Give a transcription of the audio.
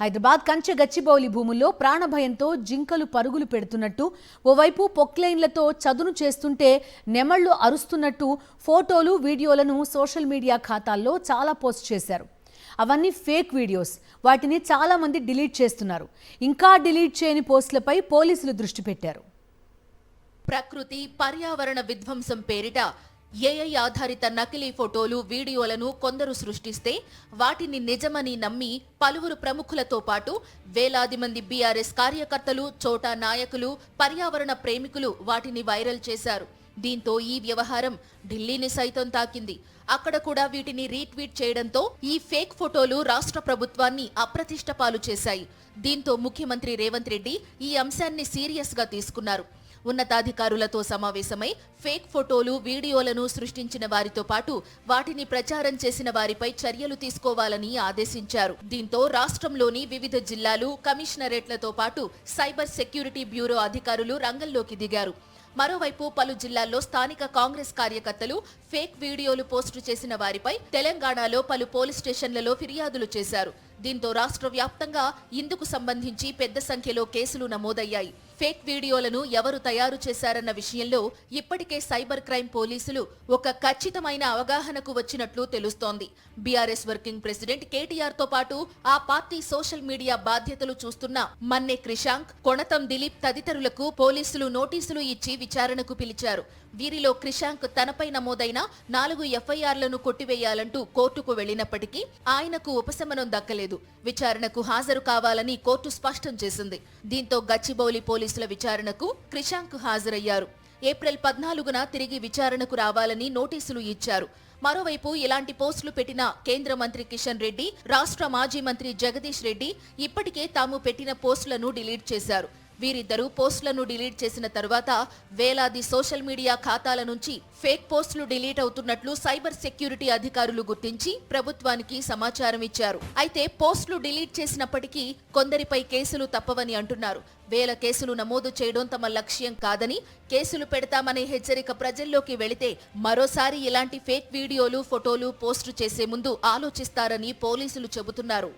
హైదరాబాద్ కంచె గచ్చిబౌలి భూముల్లో ప్రాణభయంతో జింకలు పరుగులు పెడుతున్నట్టు, ఓవైపు పొక్లైన్లతో చదును చేస్తుంటే నెమళ్లు అరుస్తున్నట్టు ఫోటోలు, వీడియోలను సోషల్ మీడియా ఖాతాల్లో చాలా పోస్ట్ చేశారు. అవన్నీ ఫేక్ వీడియోస్. వాటిని చాలా మంది డిలీట్ చేస్తున్నారు. ఇంకా డిలీట్ చేయని పోస్టులపై పోలీసులు దృష్టి పెట్టారు. ప్రకృతి పర్యావరణ విధ్వంసం పేరిట ఏఐ ఆధారిత నకిలీ ఫోటోలు, వీడియోలను కొందరు సృష్టిస్తే వాటిని నిజమని నమ్మి పలువురు ప్రముఖులతో పాటు వేలాది మంది బీఆర్ఎస్ కార్యకర్తలు, చోటా నాయకులు, పర్యావరణ ప్రేమికులు వాటిని వైరల్ చేశారు. దీంతో ఈ వ్యవహారం ఢిల్లీని సైతం తాకింది. అక్కడ కూడా వీటిని రీట్వీట్ చేయడంతో ఈ ఫేక్ ఫోటోలు రాష్ట్ర ప్రభుత్వాన్ని అప్రతిష్ట పాలు చేశాయి. దీంతో ముఖ్యమంత్రి రేవంత్ రెడ్డి ఈ అంశాన్ని సీరియస్ గా తీసుకున్నారు. ఉన్నతాధికారులతో సమావేశమై ఫేక్ ఫోటోలు, వీడియోలను సృష్టించిన వారితో పాటు వాటిని ప్రచారం చేసిన వారిపై చర్యలు తీసుకోవాలని ఆదేశించారు. దీంతో రాష్ట్రంలోని వివిధ జిల్లాలు, కమిషనరేట్లతో పాటు సైబర్ సెక్యూరిటీ బ్యూరో అధికారులు రంగంలోకి దిగారు. మరోవైపు పలు జిల్లాల్లో స్థానిక కాంగ్రెస్ కార్యకర్తలు ఫేక్ వీడియోలు పోస్టు చేసిన వారిపై తెలంగాణలో పలు పోలీస్ స్టేషన్లలో ఫిర్యాదులు చేశారు. దీంతో రాష్ట్ర వ్యాప్తంగా ఇందుకు సంబంధించి పెద్ద సంఖ్యలో కేసులు నమోదయ్యాయి. ఫేక్ వీడియోలను ఎవరు తయారు చేశారన్న విషయంలో ఇప్పటికే సైబర్ క్రైమ్ పోలీసులు ఒక ఖచ్చితమైన అవగాహనకు వచ్చినట్లు తెలుస్తోంది. బీఆర్ఎస్ వర్కింగ్ ప్రెసిడెంట్ కేటీఆర్ తో పాటు ఆ పార్టీ సోషల్ మీడియా బాధ్యతలు చూస్తున్న మన్నె క్రిషాంక్, కొణతం దిలీప్ తదితరులకు పోలీసులు నోటీసులు ఇచ్చి విచారణకు పిలిచారు. వీరిలో క్రిషాంక్ తనపై నమోదైన 4 ఎఫ్ఐఆర్లను కొట్టివేయాలంటూ కోర్టుకు వెళ్లినప్పటికీ ఆయనకు ఉపశమనం దక్కలేదు. విచారణకు హాజరు కావాలని కోర్టు స్పష్టం చేసింది. దీంతో గచ్చిబౌలి పోలీసుల విచారణకు క్రిషాంక్ హాజరయ్యారు. ఏప్రిల్ 14న తిరిగి విచారణకు రావాలని నోటీసులు ఇచ్చారు. మరోవైపు ఇలాంటి పోస్టులు పెట్టిన కేంద్ర మంత్రి కిషన్ రెడ్డి, రాష్ట్ర మాజీ మంత్రి జగదీష్ రెడ్డి ఇప్పటికే తాము పెట్టిన పోస్టులను డిలీట్ చేశారు. వీరిద్దరూ పోస్టులను డిలీట్ చేసిన తరువాత వేలాది సోషల్ మీడియా ఖాతాల నుంచి ఫేక్ పోస్టులు డిలీట్ అవుతున్నట్లు సైబర్ సెక్యూరిటీ అధికారులు గుర్తించి ప్రభుత్వానికి సమాచారం ఇచ్చారు. అయితే పోస్టులు డిలీట్ చేసినప్పటికీ కొందరిపై కేసులు తప్పవని అంటున్నారు. వేల కేసులు నమోదు చేయడం తమ లక్ష్యం కాదని, కేసులు పెడతామనే హెచ్చరిక ప్రజల్లోకి వెళితే మరోసారి ఇలాంటి ఫేక్ వీడియోలు, ఫోటోలు పోస్టు చేసే ముందు ఆలోచిస్తారని పోలీసులు చెబుతున్నారు.